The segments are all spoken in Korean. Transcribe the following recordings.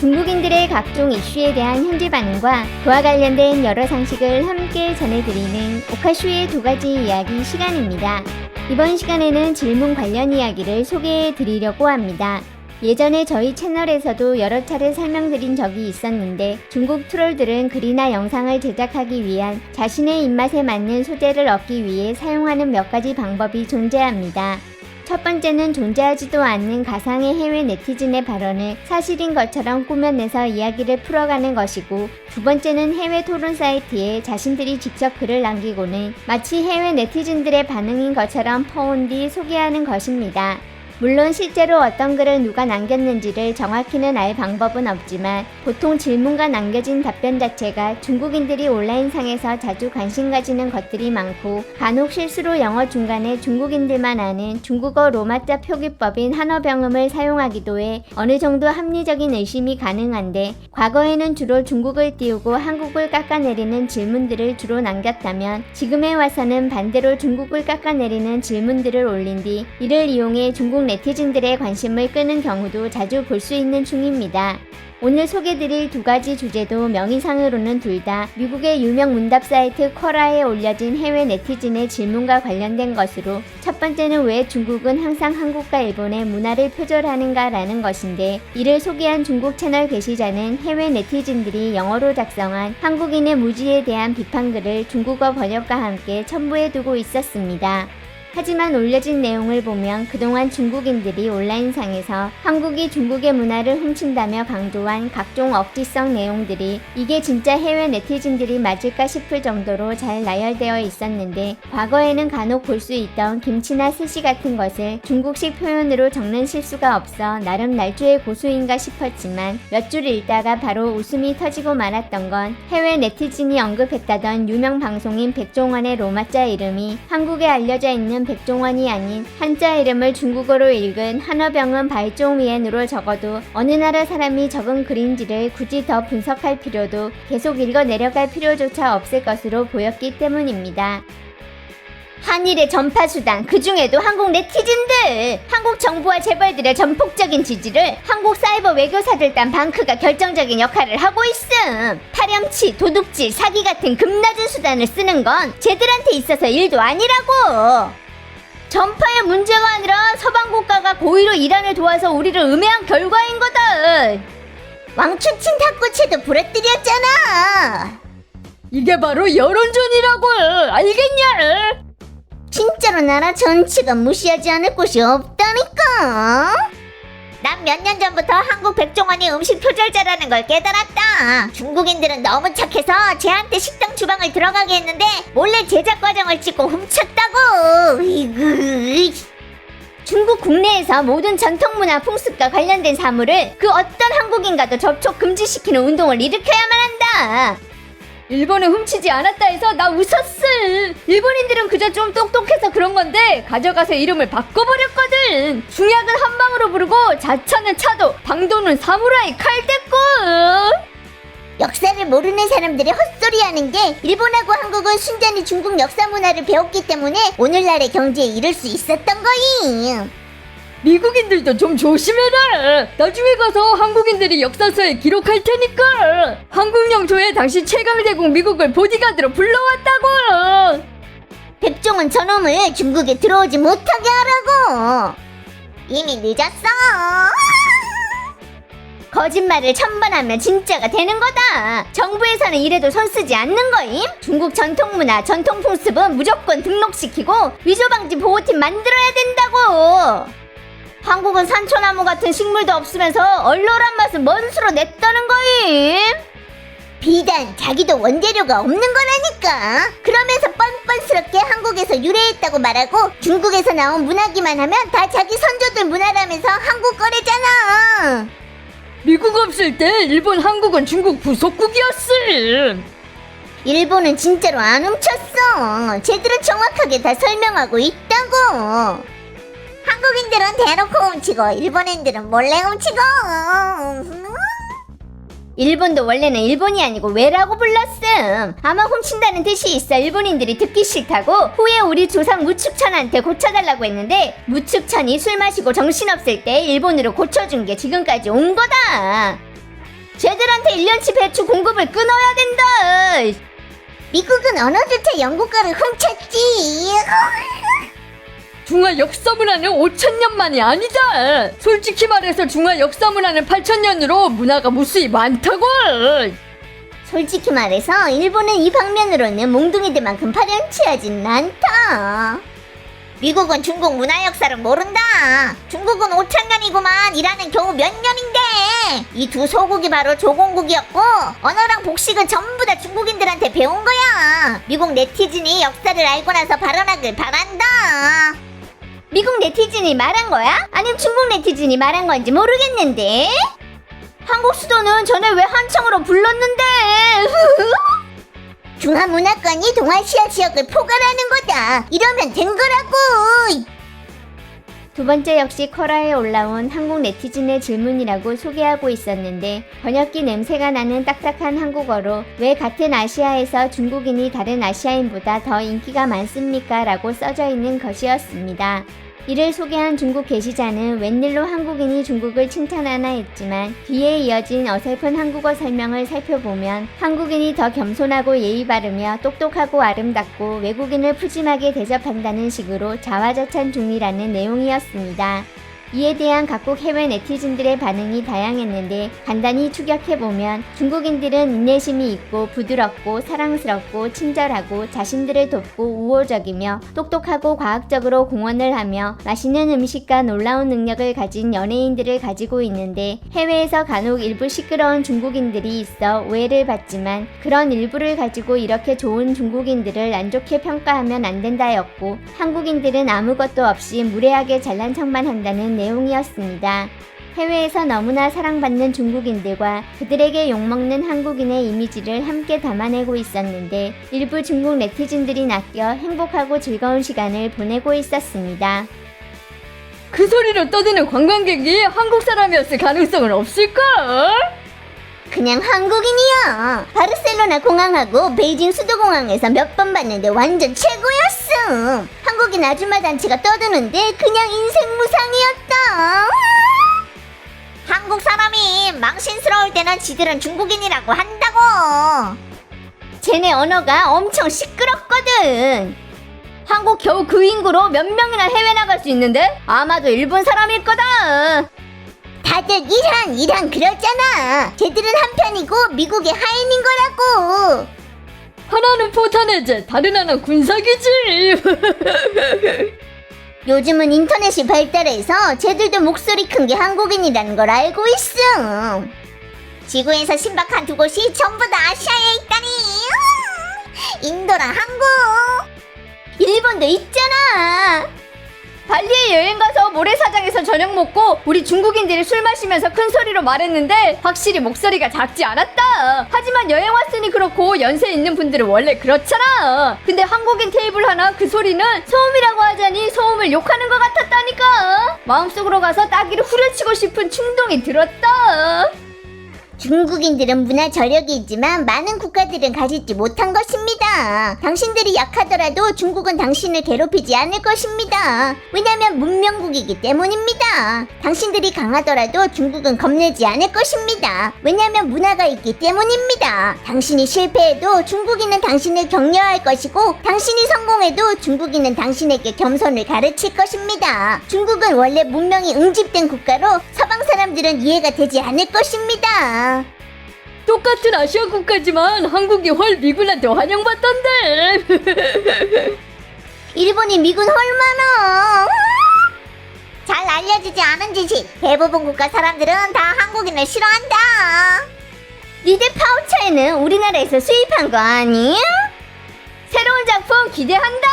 중국인들의 각종 이슈에 대한 현지 반응과 그와 관련된 여러 상식을 함께 전해드리는 오카슈의 2가지 이야기 시간입니다. 이번 시간에는 질문 관련 이야기를 소개해드리려고 합니다. 예전에 저희 채널에서도 여러 차례 설명드린 적이 있었는데 중국 트롤들은 글이나 영상을 제작하기 위한 자신의 입맛에 맞는 소재를 얻기 위해 사용하는 몇 가지 방법이 존재합니다. 첫 번째는 존재하지도 않는 가상의 해외 네티즌의 발언을 사실인 것처럼 꾸며내서 이야기를 풀어가는 것이고, 두 번째는 해외 토론 사이트에 자신들이 직접 글을 남기고는 마치 해외 네티즌들의 반응인 것처럼 퍼온 뒤 소개하는 것입니다. 물론 실제로 어떤 글을 누가 남겼는지를 정확히는 알 방법은 없지만 보통 질문과 남겨진 답변 자체가 중국인들이 온라인상에서 자주 관심 가지는 것들이 많고, 간혹 실수로 영어 중간에 중국인들만 아는 중국어 로마자 표기법인 한어병음을 사용하기도 해 어느 정도 합리적인 의심이 가능한데, 과거에는 주로 중국을 띄우고 한국을 깎아내리는 질문들을 주로 남겼다면 지금에 와서는 반대로 중국을 깎아내리는 질문들을 올린 뒤 이를 이용해 중국 네티즌들의 관심을 끄는 경우도 자주 볼 수 있는 중입니다. 오늘 소개드릴 2가지 주제도 명의상으로는 둘 다 미국의 유명 문답 사이트 쿼라에 올려진 해외 네티즌의 질문과 관련된 것으로, 첫 번째는 왜 중국은 항상 한국과 일본의 문화를 표절하는가 라는 것인데, 이를 소개한 중국 채널 게시자는 해외 네티즌들이 영어로 작성한 한국인의 무지에 대한 비판글을 중국어 번역과 함께 첨부해두고 있었습니다. 하지만 올려진 내용을 보면 그동안 중국인들이 온라인상에서 한국이 중국의 문화를 훔친다며 강조한 각종 억지성 내용들이 이게 진짜 해외 네티즌들이 맞을까 싶을 정도로 잘 나열되어 있었는데, 과거에는 간혹 볼 수 있던 김치나 스시 같은 것을 중국식 표현으로 적는 실수가 없어 나름 날조의 고수인가 싶었지만 몇 줄 읽다가 바로 웃음이 터지고 말았던 건 해외 네티즌이 언급했다던 유명 방송인 백종원의 로마자 이름이 한국에 알려져 있는 백종원이 아닌 한자 이름을 중국어로 읽은 한어병은 발종위엔으로 적어도 어느 나라 사람이 적은 글인지를 굳이 더 분석할 필요도 계속 읽어 내려갈 필요조차 없을 것으로 보였기 때문입니다. 한일의 전파수단, 그 중에도 한국 네티즌들! 한국 정부와 재벌들의 전폭적인 지지를 한국 사이버 외교사들 딴 방크가 결정적인 역할을 하고 있음! 파렴치, 도둑질, 사기 같은 급낮은 수단을 쓰는 건 쟤들한테 있어서 일도 아니라고! 전파의 문제가 아니라 서방 국가가 고의로 이란을 도와서 우리를 음해한 결과인 거다! 왕초친 탁구채도 부러뜨렸잖아! 이게 바로 여론전이라고! 알겠냐? 진짜로 나라 전체가 무시하지 않을 곳이 없다니까? 난 몇 년 전부터 한국 백종원이 음식 표절자라는 걸 깨달았다. 중국인들은 너무 착해서 쟤한테 식당 주방을 들어가게 했는데 몰래 제작 과정을 찍고 훔쳤다고. 중국 국내에서 모든 전통문화 풍습과 관련된 사물을 그 어떤 한국인과도 접촉 금지시키는 운동을 일으켜야만 한다. 일본은 훔치지 않았다 해서 나 웃었어. 일본인들은 그저 좀 똑똑해서 그런 건데 가져가서 이름을 바꿔버렸거든. 중약은 한 방으로 부르고 자차는 차도, 방도는 사무라이 칼대꾸. 역사를 모르는 사람들이 헛소리하는 게, 일본하고 한국은 순전히 중국 역사 문화를 배웠기 때문에 오늘날의 경제에 이를 수 있었던 거임. 미국인들도 좀 조심해라. 나중에 가서 한국인들이 역사서에 기록할 테니까. 한국 영토에 당시 최강대국 미국을 보디가드로 불러왔다고. 백종원 저놈을 중국에 들어오지 못하게 하라고. 이미 늦었어. 거짓말을 1000번 하면 진짜가 되는 거다. 정부에서는 이래도 손쓰지 않는 거임? 중국 전통문화, 전통풍습은 무조건 등록시키고 위조방지 보호팀 만들어야 된다고. 한국은 산초나무 같은 식물도 없으면서 얼얼한 맛은 뭔 수로 냈다는 거임? 비단 자기도 원재료가 없는 거라니까. 그러면서 뻔뻔스럽게 한국에서 유래했다고 말하고 중국에서 나온 문화기만 하면 다 자기 선조들 문화라면서 한국 거래잖아. 미국 없을 때 일본, 한국은 중국 부속국이었음. 일본은 진짜로 안 훔쳤어. 쟤들은 정확하게 다 설명하고 있다고. 한국인들은 대놓고 훔치고 일본인들은 몰래 훔치고. 일본도 원래는 일본이 아니고 왜라고 불렀음. 아마 훔친다는 뜻이 있어 일본인들이 듣기 싫다고 후에 우리 조상 무축천한테 고쳐달라고 했는데, 무축천이 술 마시고 정신없을 때 일본으로 고쳐준 게 지금까지 온 거다. 쟤들한테 1년치 배추 공급을 끊어야 된다. 미국은 언어조차 영국어를 훔쳤지. 중화 역사문화는 5,000년 만이 아니다. 솔직히 말해서 중화 역사문화는 8,000년으로 문화가 무수히 많다고. 솔직히 말해서 일본은 이 방면으로는 몽둥이들만큼 파렴치하진 않다. 미국은 중국 문화 역사를 모른다. 중국은 5,000년이구만. 이라는 겨우 몇 년인데. 이 두 소국이 바로 조공국이었고 언어랑 복식은 전부 다 중국인들한테 배운 거야. 미국 네티즌이 역사를 알고 나서 발언하길 바란다. 미국 네티즌이 말한 거야? 아니면 중국 네티즌이 말한 건지 모르겠는데. 한국 수도는 전에 왜 한청으로 불렀는데. 중화문화권이 동아시아 지역을 포괄하는 거다. 이러면 된 거라고. 두 번째 역시 쿼라에 올라온 한국 네티즌의 질문이라고 소개하고 있었는데 번역기 냄새가 나는 딱딱한 한국어로 왜 같은 아시아에서 중국인이 다른 아시아인보다 더 인기가 많습니까? 라고 써져 있는 것이었습니다. 이를 소개한 중국 게시자는 웬일로 한국인이 중국을 칭찬하나 했지만 뒤에 이어진 어설픈 한국어 설명을 살펴보면 한국인이 더 겸손하고 예의 바르며 똑똑하고 아름답고 외국인을 푸짐하게 대접한다는 식으로 자화자찬 중이라는 내용이었습니다. 이에 대한 각국 해외 네티즌들의 반응이 다양했는데 간단히 추격해보면 중국인들은 인내심이 있고 부드럽고 사랑스럽고 친절하고 자신들을 돕고 우호적이며 똑똑하고 과학적으로 공헌을 하며 맛있는 음식과 놀라운 능력을 가진 연예인들을 가지고 있는데 해외에서 간혹 일부 시끄러운 중국인들이 있어 오해를 받지만 그런 일부를 가지고 이렇게 좋은 중국인들을 안 좋게 평가하면 안 된다였고 한국인들은 아무것도 없이 무례하게 잘난 척만 한다는 내용이었습니다. 해외에서 너무나 사랑받는 중국인들과 그들에게 욕먹는 한국인의 이미지를 함께 담아내고 있었는데 일부 중국 네티즌들이 낚여 행복하고 즐거운 시간을 보내고 있었습니다. 그 소리로 떠드는 관광객이 한국 사람이었을 가능성은 없을까? 그냥 한국인이야. 바르셀로나 공항하고 베이징 수도공항에서 몇 번 봤는데 완전 최고였어. 한국인 아줌마 단체가 떠드는데 그냥 인생 무상이었다. 한국 사람이 망신스러울 때는 지들은 중국인이라고 한다고. 쟤네 언어가 엄청 시끄럽거든. 한국 겨우 그 인구로 몇 명이나 해외 나갈 수 있는데 아마도 일본 사람일 거다. 다들 이란 그러잖아. 쟤들은 한편이고 미국의 하인인 거라고. 하나는 포탄해제, 다른 하나는 군사기지. 요즘은 인터넷이 발달해서 쟤들도 목소리 큰 게 한국인이라는 걸 알고 있어. 지구에서 신박한 두 곳이 전부 다 아시아에 있다니. 인도랑 한국. 일본도 있잖아. 발리에 여행 가서 모래사장에서 저녁 먹고 우리 중국인들이 술 마시면서 큰 소리로 말했는데 확실히 목소리가 작지 않았다. 하지만 여행 왔으니 그렇고 연세 있는 분들은 원래 그렇잖아. 근데 한국인 테이블 하나 그 소리는 소음이라고 하자니 소음을 욕하는 것 같았다니까. 마음속으로 가서 따귀를 후려치고 싶은 충동이 들었다. 중국인들은 문화 저력이 있지만 많은 국가들은 가지지 못한 것입니다. 당신들이 약하더라도 중국은 당신을 괴롭히지 않을 것입니다. 왜냐면 문명국이기 때문입니다. 당신들이 강하더라도 중국은 겁내지 않을 것입니다. 왜냐면 문화가 있기 때문입니다. 당신이 실패해도 중국인은 당신을 격려할 것이고 당신이 성공해도 중국인은 당신에게 겸손을 가르칠 것입니다. 중국은 원래 문명이 응집된 국가로 서방 사람들은 이해가 되지 않을 것입니다. 똑같은 아시아 국가지만 한국이 헐 미군한테 환영받던데. 일본이 미군 얼마나. 잘 알려지지 않은 지식. 대부분 국가 사람들은 다 한국인을 싫어한다. 니들 파우차에는 우리나라에서 수입한 거 아니야? 새로운 작품 기대한다.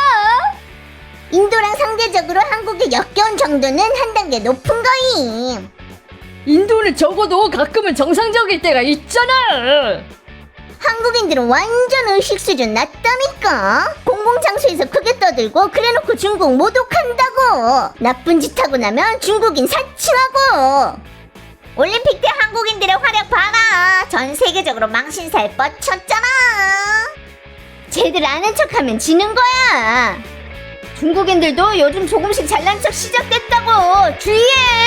인도랑 상대적으로 한국의 역겨운 정도는 한 단계 높은 거임. 인도는 적어도 가끔은 정상적일 때가 있잖아. 한국인들은 완전 의식 수준 낮다니까. 공공장소에서 크게 떠들고 그래놓고 중국 모독한다고. 나쁜 짓 하고 나면 중국인 사칭하고. 올림픽 때 한국인들의 활약 봐라. 전 세계적으로 망신살 뻗쳤잖아. 쟤들 아는 척하면 지는 거야. 중국인들도 요즘 조금씩 잘난 척 시작됐다고. 주의해.